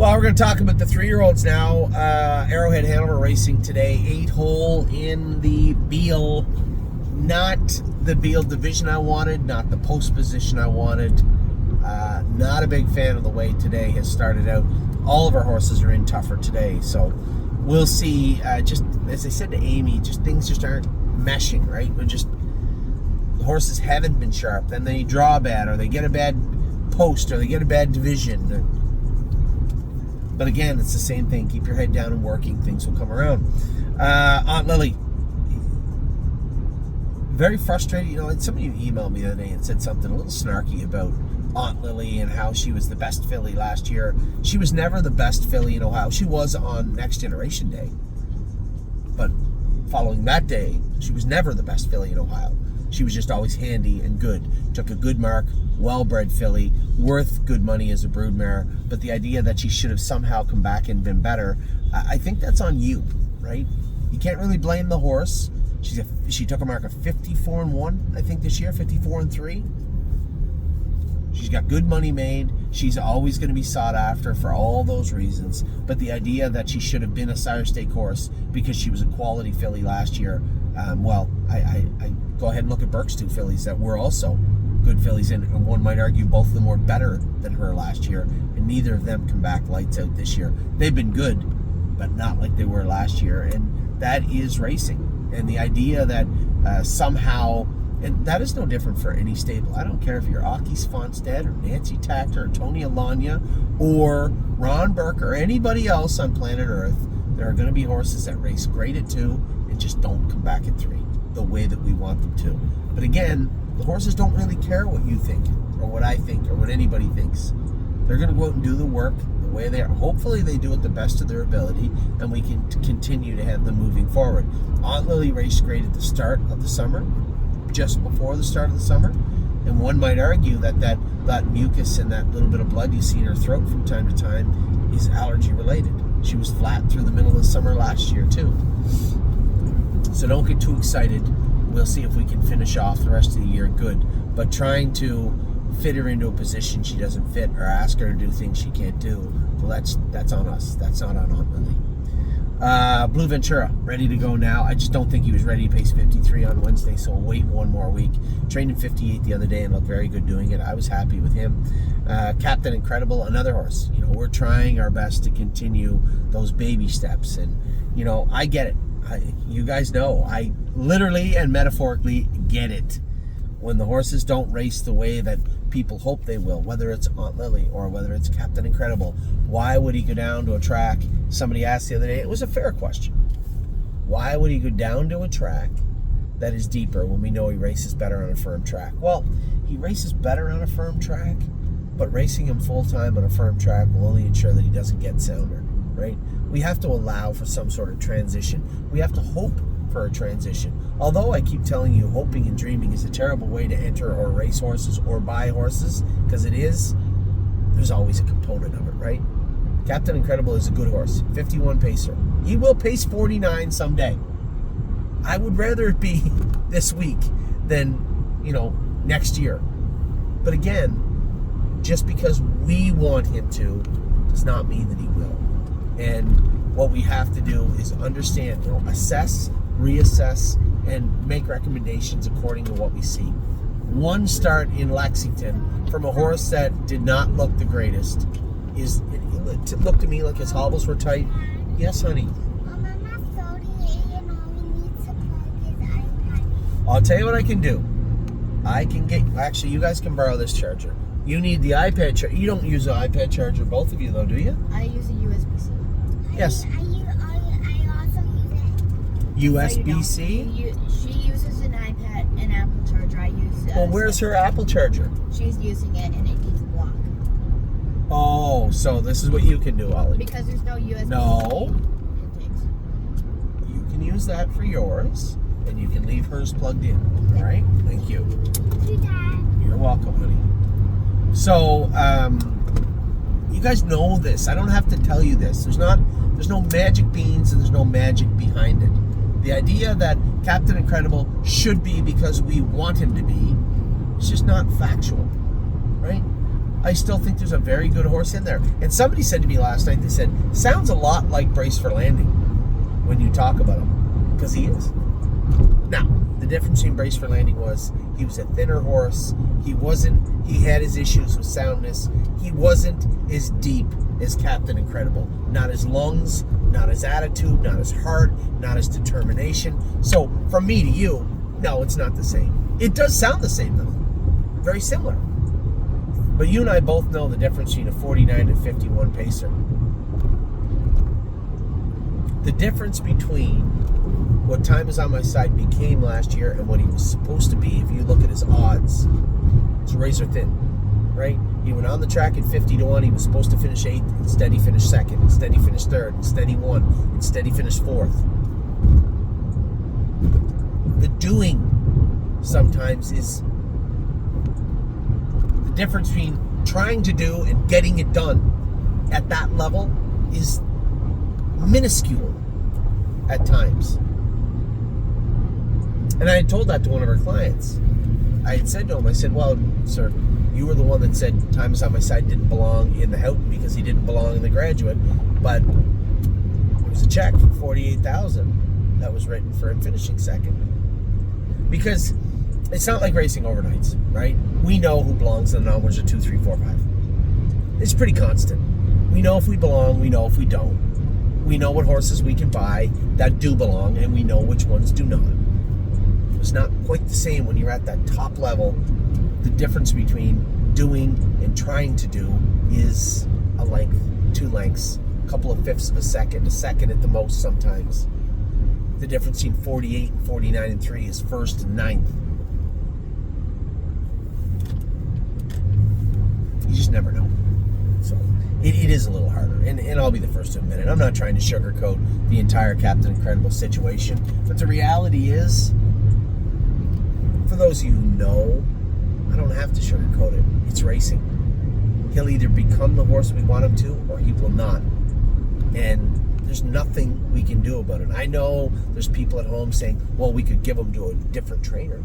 Well, we're going to talk about the 3-year-olds now. Arrowhead Hanover racing today, 8-hole in the Beal. Not the Beal division I wanted, not the post position I wanted. Not a big fan of the way today has started out. All of our horses are in tougher today, so we'll see. Just as I said to Amy, just things just aren't meshing, right? The horses haven't been sharp. Then they draw bad, or they get a bad post, or they get a bad division. But again, it's the same thing. Keep your head down and working. Things will come around. Aunt Lily, very frustrated. You know, somebody emailed me the other day and said something a little snarky about Aunt Lily and how she was the best filly last year. She was never the best filly in Ohio. She was on Next Generation Day. But following that day, she was never the best filly in Ohio. She was just always handy and good. Took a good mark, well-bred filly, worth good money as a broodmare. But the idea that she should have somehow come back and been better, I think that's on you, right? You can't really blame the horse. She took a mark of 54-1, I think, this year, 54-3. She's got good money made. She's always going to be sought after for all those reasons. But the idea that she should have been a Sire Stake horse because she was a quality filly last year, I go ahead and look at Burke's 2 fillies that were also good fillies, and one might argue both of them were better than her last year, and neither of them come back lights out this year. They've been good, but not like they were last year, and that is racing. And the idea that somehow, and that is no different for any stable. I don't care if you're Aki's Fonstead or Nancy Tactor or Tony Alanya or Ron Burke or anybody else on planet Earth. There are going to be horses that race great at 2 and just don't come back at 3 the way that we want them to. But again, the horses don't really care what you think or what I think or what anybody thinks. They're going to go out and do the work the way they are. Hopefully they do it the best of their ability, and we can continue to have them moving forward. Aunt Lily raced great at the start of the summer, just before the start of the summer, and one might argue that mucus and that little bit of blood you see in her throat from time to time is allergy related. She was flat through the middle of the summer last year too. So don't get too excited. We'll see if we can finish off the rest of the year good. But trying to fit her into a position she doesn't fit or ask her to do things she can't do, well, that's on us. That's not on Aunt Lily. Blue Ventura, ready to go now. I just don't think he was ready to pace 53 on Wednesday, so we'll wait one more week. Trained in 58 the other day and looked very good doing it. I was happy with him. Captain Incredible, another horse. You know, we're trying our best to continue those baby steps, and you know, I get it. You guys know, I literally and metaphorically get it. When the horses don't race the way that people hope they will, whether it's Aunt Lily or whether it's Captain Incredible, why would he go down to a track? Somebody asked the other day, it was a fair question. Why would he go down to a track that is deeper when we know he races better on a firm track? Well, he races better on a firm track, but racing him full-time on a firm track will only ensure that he doesn't get sounder, right? We have to allow for some sort of transition. We have to hope for a transition. Although I keep telling you, hoping and dreaming is a terrible way to enter or race horses or buy horses, because it is, there's always a component of it, right? Captain Incredible is a good horse, 51 pacer. He will pace 49 someday. I would rather it be this week than, next year. But again, just because we want him to does not mean that he will. And what we have to do is understand, assess, reassess, and make recommendations according to what we see. One start in Lexington from a horse that did not look the greatest it looked to me like his hobbles were tight. Yes, honey. I'll tell you what I can do. Actually, you guys can borrow this charger. You need the iPad charger. You don't use an iPad charger, both of you, though, do you? I use a USB-C. Yes. I also use it. USB-C? She uses an iPad and Apple charger. I use. Well, where's her Apple charger? She's using it, and it needs a block. Oh, so this is what you can do, Ollie. Because there's no USB-C. No. You can use that for yours, and you can leave hers plugged in. All right? Thank you. You're welcome, honey. So, you guys know this. I don't have to tell you this. There's no magic beans and there's no magic behind it. The idea that Captain Incredible should be because we want him to be is just not factual, right? I still think there's a very good horse in there. And somebody said to me last night, they said, sounds a lot like Brace for Landing when you talk about him. Because he is. Now, the difference between Brace for Landing was he was a thinner horse. He had his issues with soundness. He wasn't as deep as Captain Incredible. Not his lungs, not his attitude, not his heart, not his determination. So, from me to you, no, it's not the same. It does sound the same, though. Very similar. But you and I both know the difference between a 49 and 51 pacer. The difference between what Time Is On My Side became last year and what he was supposed to be, if you look at his odds, it's razor thin, right? He went on the track at 50-1. He was supposed to finish 8th. Instead, he finished 2nd. Instead, he finished 3rd. Instead, he won. Instead, he finished 4th. The doing sometimes is the difference between trying to do and getting it done at that level is minuscule at times. And I had told that to one of our clients. I had said to him, I said, well, sir, you were the one that said Time Is On My Side didn't belong in the Houghton because he didn't belong in the Graduate, but it was a check for $48,000 that was written for him finishing 2nd. Because it's not like racing overnights, right? We know who belongs in the numbers of 2, 3, 4, 5. It's pretty constant. We know if we belong, we know if we don't. We know what horses we can buy that do belong, and we know which ones do not. It's not quite the same when you're at that top level. The difference between doing and trying to do is a length, 2 lengths, a couple of fifths of a second at the most sometimes. The difference between 48 and 49 and 3 is 1st and 9th. You just never know. So it is a little harder. And I'll be the first to admit it. I'm not trying to sugarcoat the entire Captain Incredible situation. But the reality is, for those of you who know, I don't have to sugarcoat it. It's racing. He'll either become the horse we want him to, or he will not. And there's nothing we can do about it. I know there's people at home saying, well, we could give them to a different trainer.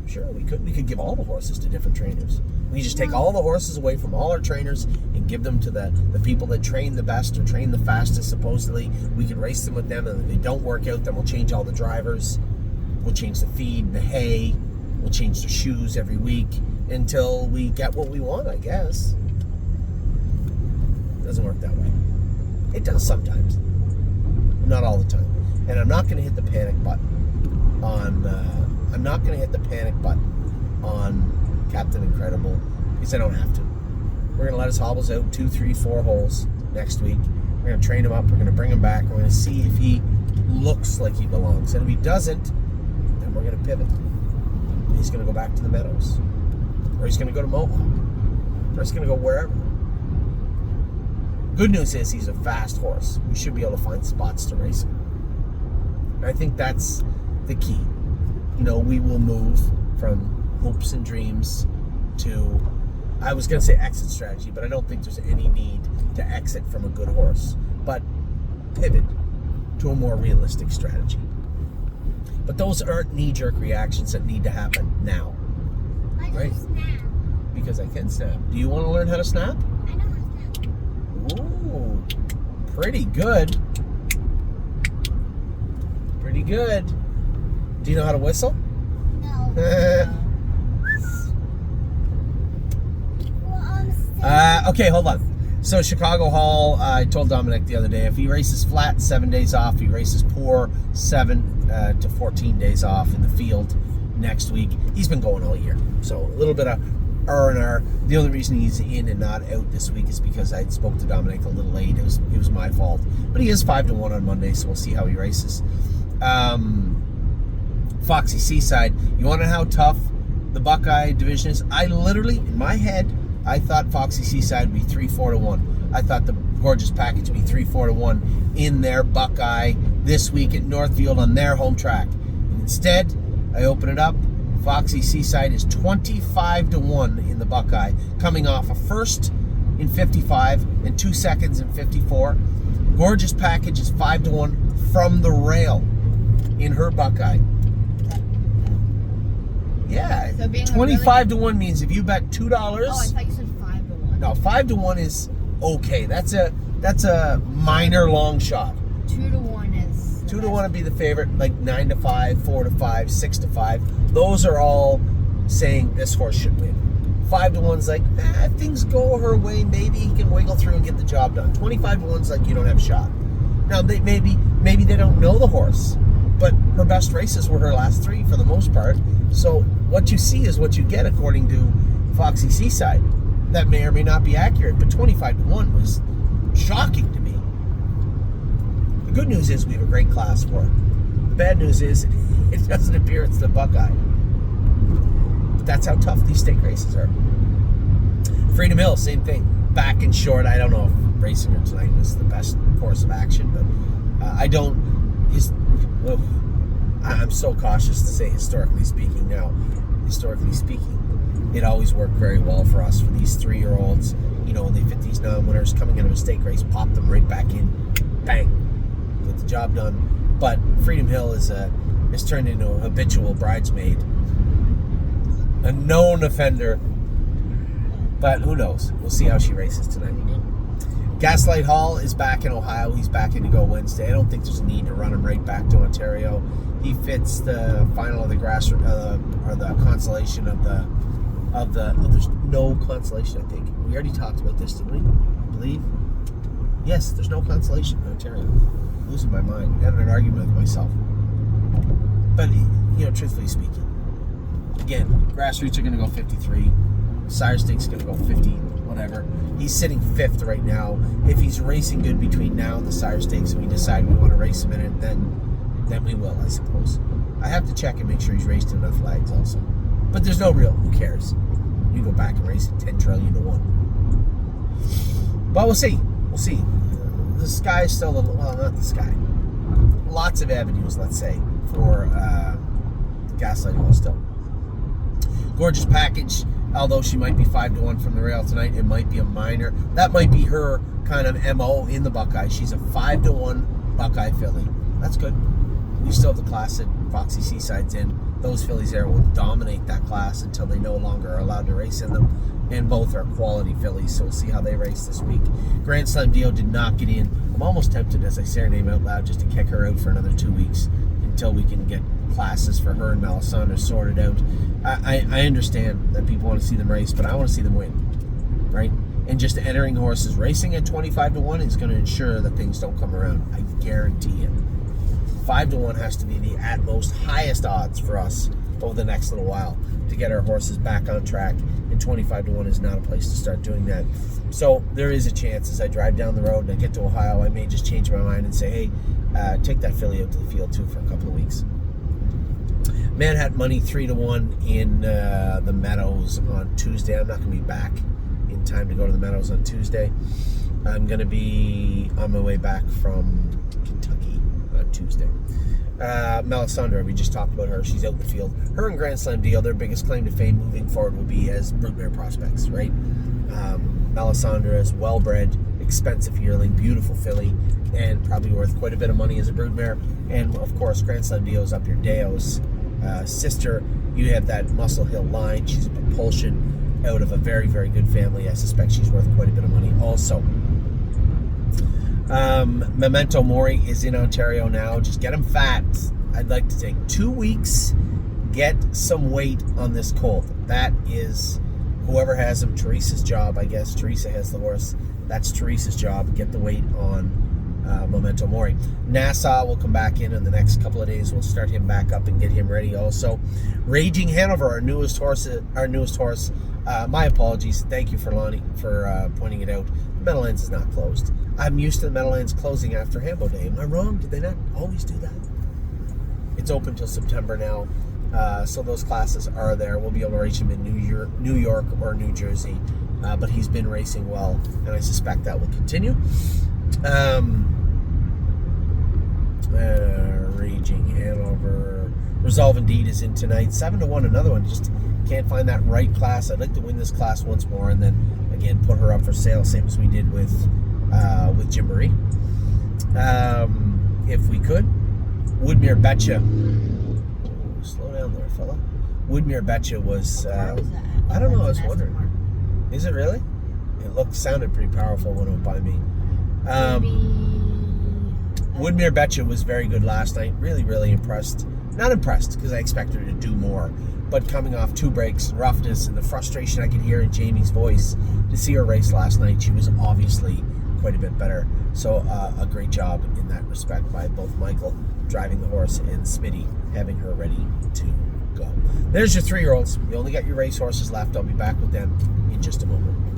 Sure, we could. We could give all the horses to different trainers. We just take all the horses away from all our trainers and give them to the people that train the best or train the fastest, supposedly. We could race them with them, and if they don't work out, then we'll change all the drivers. We'll change the feed, the hay. We'll change the shoes every week until we get what we want, I guess. It doesn't work that way. It does sometimes. Not all the time. And I'm not going to hit the panic button on Captain Incredible because I don't have to. We're going to let his hobbles out 2, 3, 4 holes next week. We're going to train him up. We're going to bring him back. We're going to see if he looks like he belongs. And if he doesn't, then we're going to pivot. He's going to go back to the Meadows. Or he's going to go to Mohawk. Or he's going to go wherever. Good news is he's a fast horse. We should be able to find spots to race him. And I think that's the key. You know, we will move from hopes and dreams to, I was going to say exit strategy, but I don't think there's any need to exit from a good horse. But pivot to a more realistic strategy. But those aren't knee-jerk reactions that need to happen now. Right? Because I can snap. Do you want to learn how to snap? I know how to snap. Ooh, pretty good. Pretty good. Do you know how to whistle? No. Okay, hold on. So Chicago Hall, I told Dominic the other day, if he races flat, 7 days off. If he races poor, 7 to 14 days off in the field next week. He's been going all year. So a little bit of R&R. The only reason he's in and not out this week is because I spoke to Dominic a little late. It was my fault. But he is 5-1 on Monday, so we'll see how he races. Foxy Seaside, you want to know how tough the Buckeye division is? I literally, in my head, I thought Foxy Seaside would be 3-4-1. I thought the Gorgeous Package would be 3-4-1 in their Buckeye this week at Northfield on their home track. And instead, I open it up. Foxy Seaside is 25-1 in the Buckeye, coming off a first in 55 and 2 seconds in 54. Gorgeous Package is 5-1 from the rail in her Buckeye. Yeah, So being 25-1 means if you bet $2. Oh, I thought you said 5-1. No, 5-1 is okay. That's a minor long shot. 2-1 is. 2-1 would be the favorite, like 9-5, 4-5, 6-5. Those are all saying this horse should win. 5-1's like, if things go her way, maybe he can wiggle through and get the job done. 25-1's like, you don't have a shot. Now, maybe they don't know the horse, but her best races were her last 3 for the most part. So what you see is what you get, according to Foxy Seaside. That may or may not be accurate, but 25-1 was shocking to me. The good news is we have a great class for it. The bad news is it doesn't appear it's the Buckeye. But that's how tough these stake races are. Freedom Hill, same thing. Back and short. I don't know if racing her tonight was the best course of action, but I'm so cautious to say historically speaking now. Historically speaking, it always worked very well for us, for these 3-year-olds. You know, when they fit these non-winners, coming into a stake race, pop them right back in, bang, get the job done. But Freedom Hill is turned into a habitual bridesmaid, a known offender. But who knows? We'll see how she races tonight. Gaslight Hall is back in Ohio. He's back in to go Wednesday. I don't think there's a need to run him right back to Ontario. He fits the final of the or the consolation of the. There's no consolation, I think. We already talked about this, didn't we? I believe. Yes, there's no consolation in Ontario. I'm losing my mind. I'm having an argument with myself. But, you know, truthfully speaking, again, grassroots are going to go 53. Sire Stake's going to go 50, whatever. He's sitting 5th right now. If he's racing good between now and the Sire Stakes, and we decide we want to race him in it, then we will, I suppose. I have to check and make sure he's raced in enough flags also. But there's no real, who cares? You go back and race it 10 trillion to 1. But we'll see. We'll see. The sky is still, well, not the sky. Lots of avenues, let's say, for Gaslight Hall still. Gorgeous Package, although she might be 5-1 from the rail tonight, it might be a minor. That might be her kind of MO in the Buckeye. She's a 5-1 Buckeye filly. That's good. We still have the class at Foxy Seaside's in. Those fillies there will dominate that class until they no longer are allowed to race in them. And both are quality fillies, so we'll see how they race this week. Grand Slam Dio did not get in. I'm almost tempted, as I say her name out loud, just to kick her out for another 2 weeks until we can get classes for her and Melisandre sorted out. I understand that people want to see them race, but I want to see them win, right? And just entering horses racing at 25-1 is going to ensure that things don't come around. I guarantee it. 5-1 has to be the at most highest odds for us over the next little while to get our horses back on track, and 25-1 is not a place to start doing that. So there is a chance as I drive down the road and I get to Ohio, I may just change my mind and say, hey, take that filly out to the field too for a couple of weeks. Manhattan Money 3-1 in the Meadows on Tuesday. I'm not going to be back in time to go to the Meadows on Tuesday. I'm going to be on my way back from Kentucky on Tuesday. Melisandre, we just talked about her. She's out in the field. Her and Grand Slam Dio, their biggest claim to fame moving forward will be as broodmare prospects, right? Melisandre is well-bred, expensive yearling, beautiful filly, and probably worth quite a bit of money as a broodmare. And, of course, Grand Slam Dio's up your Deo's sister. You have that Muscle Hill line. She's a propulsion out of a very, very good family. I suspect she's worth quite a bit of money also. Memento Mori is in Ontario now. Just get him fat. I'd like to take 2 weeks, get some weight on this colt. That is whoever has him, Teresa's job, I guess. Teresa has the horse. That's Teresa's job. Get the weight on Memento Mori. Nassau will come back in the next couple of days. We'll start him back up and get him ready also. Raging Hanover, our newest horse. My apologies. Thank you for Lonnie for pointing it out. The Meadowlands is not closed. I'm used to the Meadowlands closing after Hambo Day. Am I wrong? Did they not always do that? It's open till September now. So those classes are there. We'll be able to race him in New York or New Jersey. But he's been racing well, and I suspect that will continue. Raging Hanover. Resolve Indeed is in tonight. 7-1, another one. Just can't find that right class. I'd like to win this class once more and then, again, put her up for sale, same as we did with Gymboree. If we could. Woodmere Betcha. Slow down there, fella. Woodmere Betcha was... Where was that? I don't know, I was wondering. Is it really? It sounded pretty powerful when it went by me. Maybe. Woodmere Betcha was very good last night. Really, really impressed. Not impressed because I expected her to do more, but coming off 2 breaks and roughness and the frustration I could hear in Jamie's voice to see her race last night, she was obviously quite a bit better. So a great job in that respect by both Michael driving the horse and Smitty having her ready to go. There's your 3-year-olds. You only got your race horses left. I'll be back with them in just a moment.